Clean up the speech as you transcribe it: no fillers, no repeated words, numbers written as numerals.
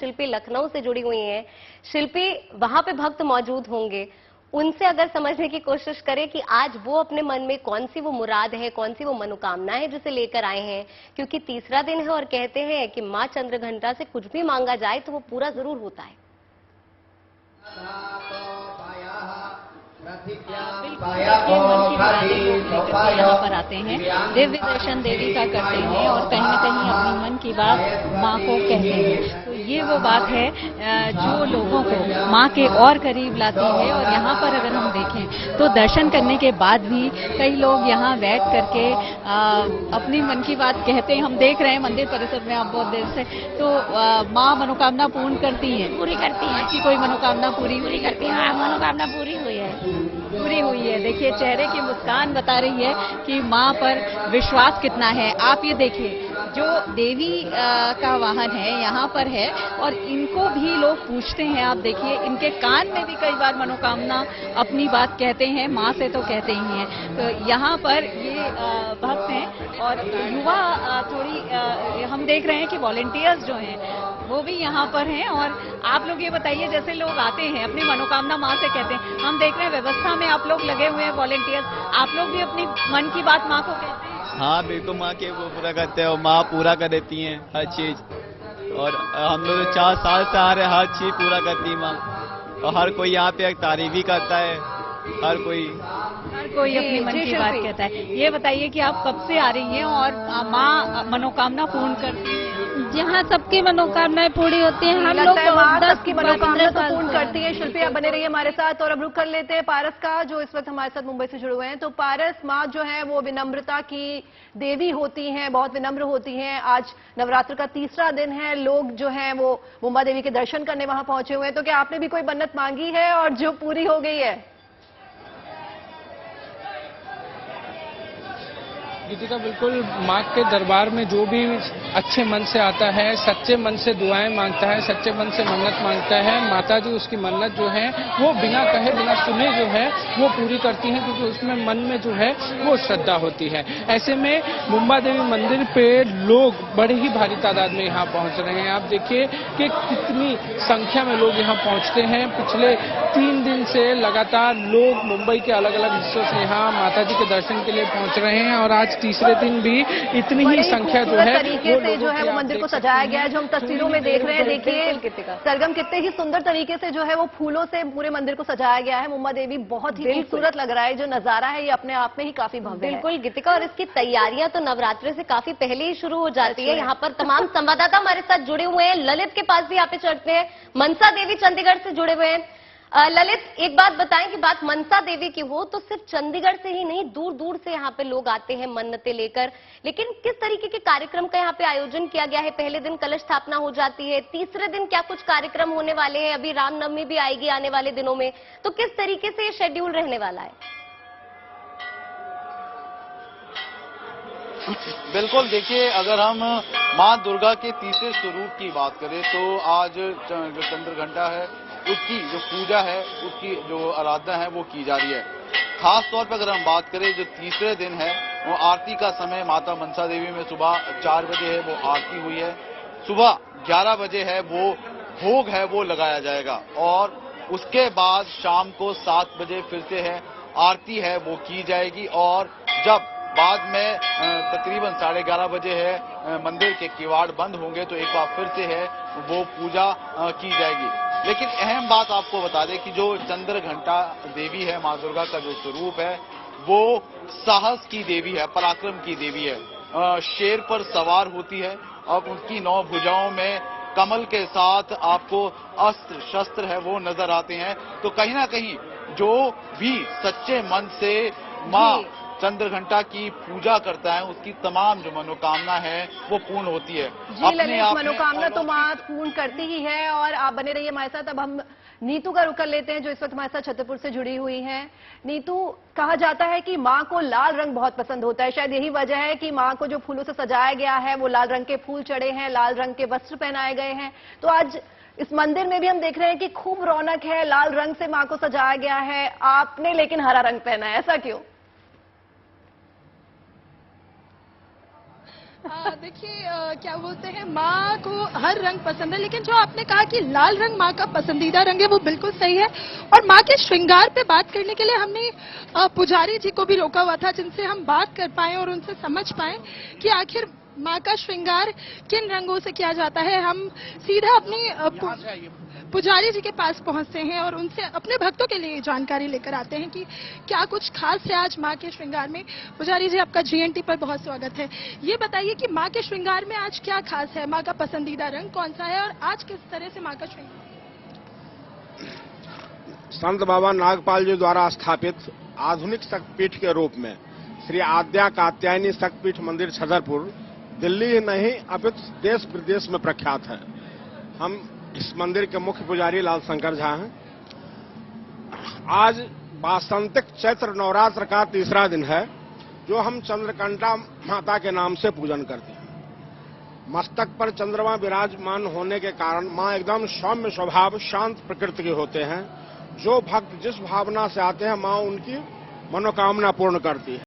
शिल्पी लखनऊ से जुड़ी हुई हैं। शिल्पी, वहां पे भक्त मौजूद होंगे, उनसे अगर समझने की कोशिश करें कि आज वो अपने मन में कौन सी वो मुराद है, कौन सी वो मनोकामना है जिसे लेकर आए हैं, क्योंकि तीसरा दिन है और कहते हैं कि मां चंद्रघंटा से कुछ भी मांगा जाए तो वो पूरा जरूर होता है। बिल्कुल, देखिए मन की मुरादें लोग लेकर के यहाँ पर आते हैं, दिव्य दर्शन देवी का करते हैं और कहीं न कहीं अपनी मन की बात माँ को कहते हैं। तो ये वो बात है जो लोगों को माँ के और करीब लाती है। और यहाँ पर अगर हम देखें तो दर्शन करने के बाद भी कई लोग यहाँ बैठ करके अपनी मन की बात कहते हैं। हम देख रहे हैं मंदिर परिसर में आप बहुत देर से, तो माँ मनोकामना पूर्ण करती है, पूरी करती है कि कोई मनोकामना पूरी करती है। हाँ, मनोकामना पूरी हुई है। देखिए चेहरे की मुस्कान बता रही है कि माँ पर विश्वास कितना है। आप ये देखिए, जो देवी का वाहन है यहाँ पर है और इनको भी लोग पूछते हैं। आप देखिए इनके कान में भी कई बार मनोकामना अपनी बात कहते हैं, माँ से तो कहते ही हैं। तो यहाँ पर ये भक्त हैं और युवा थोड़ी हम देख रहे हैं कि वॉलेंटियर्स जो हैं वो भी यहाँ पर हैं। और आप लोग ये बताइए, जैसे लोग आते हैं अपनी मनोकामना माँ से कहते हैं, हम देख रहे हैं व्यवस्था में आप लोग लगे हुए हैं वॉलेंटियर्स, आप लोग भी अपनी मन की बात माँ को कहते हैं? हाँ बिल्कुल, माँ के वो पूरा करते हैं और माँ पूरा कर देती हैं हर चीज। और हम लोग 4 साल से आ रहे हैं, हर चीज पूरा करती है माँ। और हर कोई यहाँ पे एक तारीफ भी करता है, हर कोई अपनी मन की बात कहता है। ये बताइए कि आप कब से आ रही हैं और माँ मनोकामना पूर्ण करती है? जहाँ सबकी मनोकामनाएं पूरी होती हैं, हम लोग 10 की मनोकामना तो पूर्ण करती है। शिल्पी, आप बने रहिए हमारे साथ और अब रुक कर लेते हैं पारस का, जो इस वक्त हमारे साथ मुंबई से जुड़े हुए हैं। तो पारस, माँ जो है वो विनम्रता की देवी होती हैं, बहुत विनम्र होती हैं। आज नवरात्र का तीसरा दिन है, लोग जो है वो मुंबा देवी के दर्शन करने वहां पहुंचे हुए हैं। तो क्या आपने भी कोई मन्नत मांगी है और जो पूरी हो गई है? गीतिका, बिल्कुल माँ के दरबार में जो भी अच्छे मन से आता है, सच्चे मन से दुआएं मांगता है, सच्चे मन से मन्नत मांगता है, माता जी उसकी मन्नत जो है वो बिना कहे बिना सुने जो है वो पूरी करती हैं, क्योंकि उसमें मन में जो है वो श्रद्धा होती है। ऐसे में मुंबा देवी मंदिर पे लोग बड़ी ही भारी तादाद में यहाँ पहुँच रहे हैं। आप देखिए कि कितनी संख्या में लोग यहाँ पहुँचते हैं। पिछले 3 दिन से लगातार लोग मुंबई के अलग अलग हिस्सों से यहाँ माता जी के दर्शन के लिए पहुँच रहे हैं और आज तीसरे दिन भी इतनी ही संख्या जो है तरीके से जो है वो मंदिर को सजाया गया है, जो हम तस्वीरों में देख रहे हैं। देखिए सरगम, कितने ही सुंदर तरीके से जो है वो फूलों से पूरे मंदिर को सजाया गया है। मुंबा देवी बहुत ही खूबसूरत लग रहा है। जो नजारा है ये अपने आप में ही काफी भव्य है। बिल्कुल गीतिका, और इसकी तैयारियां तो नवरात्रि से काफी पहले ही शुरू हो जाती है। यहाँ पर तमाम संवाददाता हमारे साथ जुड़े हुए हैं। ललित के पास भी यहाँ पे चढ़ते हैं, मनसा देवी चंडीगढ़ से जुड़े हुए हैं। ललित, एक बात बताएं कि बात मनसा देवी की हो तो सिर्फ चंडीगढ़ से ही नहीं, दूर दूर से यहाँ पे लोग आते हैं मन्नतें लेकर। लेकिन किस तरीके के कार्यक्रम का यहाँ पे आयोजन किया गया है? पहले दिन कलश स्थापना हो जाती है, तीसरे दिन क्या कुछ कार्यक्रम होने वाले हैं? अभी रामनवमी भी आएगी आने वाले दिनों में, तो किस तरीके से ये शेड्यूल रहने वाला है? बिल्कुल, देखिए अगर हम माँ दुर्गा के तीसरे स्वरूप की बात करें तो आज जो चंद्रघंटा है उसकी जो पूजा है, उसकी जो आराधना है वो की जा रही है। खास तौर पर अगर हम बात करें जो तीसरे दिन है वो आरती का समय माता मनसा देवी में सुबह 4 बजे है वो आरती हुई है, सुबह 11 बजे है वो भोग है वो लगाया जाएगा और उसके बाद शाम को 7 बजे फिर से है आरती है वो की जाएगी और जब बाद में तकरीबन 11:30 बजे है मंदिर के किवाड़ बंद होंगे तो एक बार फिर से है वो पूजा की जाएगी। लेकिन अहम बात आपको बता दें कि जो चंद्रघंटा देवी है, माँ दुर्गा का जो स्वरूप है वो साहस की देवी है, पराक्रम की देवी है। शेर पर सवार होती है। अब उनकी 9 भुजाओं में कमल के साथ आपको अस्त्र शस्त्र है वो नजर आते हैं। तो कहीं ना कहीं जो भी सच्चे मन से माँ चंद्रघंटा की पूजा करता है उसकी तमाम जो मनोकामना है वो पूर्ण होती है। जी ललित, मनोकामना तो माँ पूर्ण करती ही है। और आप बने रहिए हमारे साथ। अब हम नीतू का रुख कर लेते हैं जो इस वक्त हमारे साथ छतरपुर से जुड़ी हुई हैं। नीतू, कहा जाता है कि माँ को लाल रंग बहुत पसंद होता है, शायद यही वजह है कि माँ को जो फूलों से सजाया गया है वो लाल रंग के फूल चढ़े हैं, लाल रंग के वस्त्र पहनाए गए हैं। तो आज इस मंदिर में भी हम देख रहे हैं कि खूब रौनक है, लाल रंग से माँ को सजाया गया है। आपने लेकिन हरा रंग पहना है, ऐसा क्यों? देखिए क्या बोलते हैं, माँ को हर रंग पसंद है, लेकिन जो आपने कहा कि लाल रंग माँ का पसंदीदा रंग है, वो बिल्कुल सही है। और माँ के श्रृंगार पे बात करने के लिए हमने पुजारी जी को भी रोका हुआ था, जिनसे हम बात कर पाए और उनसे समझ पाए कि आखिर माँ का श्रृंगार किन रंगों से किया जाता है। हम सीधा अपने पुजारी जी के पास पहुंचते हैं और उनसे अपने भक्तों के लिए जानकारी लेकर आते हैं कि क्या कुछ खास है आज माँ के श्रृंगार में। पुजारी जी, आपका GNT पर बहुत स्वागत है। ये बताइए कि माँ के श्रृंगार में आज क्या खास है, माँ का पसंदीदा रंग कौन सा है और आज किस तरह से माँ का श्रृंगार? संत बाबा नागपाल जी द्वारा स्थापित आधुनिक शक्तिपीठ के रूप में श्री आद्या कात्यायनी शक्तिपीठ मंदिर छतरपुर दिल्ली ही नहीं अपितु देश विदेश में प्रख्यात है। हम इस मंदिर के मुख्य पुजारी लाल शंकर झा हैं। आज वासंतिक चैत्र नवरात्र का तीसरा दिन है, जो हम चंद्रकंठा माता के नाम से पूजन करते हैं। मस्तक पर चंद्रमा विराजमान होने के कारण मां एकदम सौम्य स्वभाव, शांत प्रकृति के होते हैं। जो भक्त जिस भावना से आते हैं, मां उनकी मनोकामना पूर्ण करती है।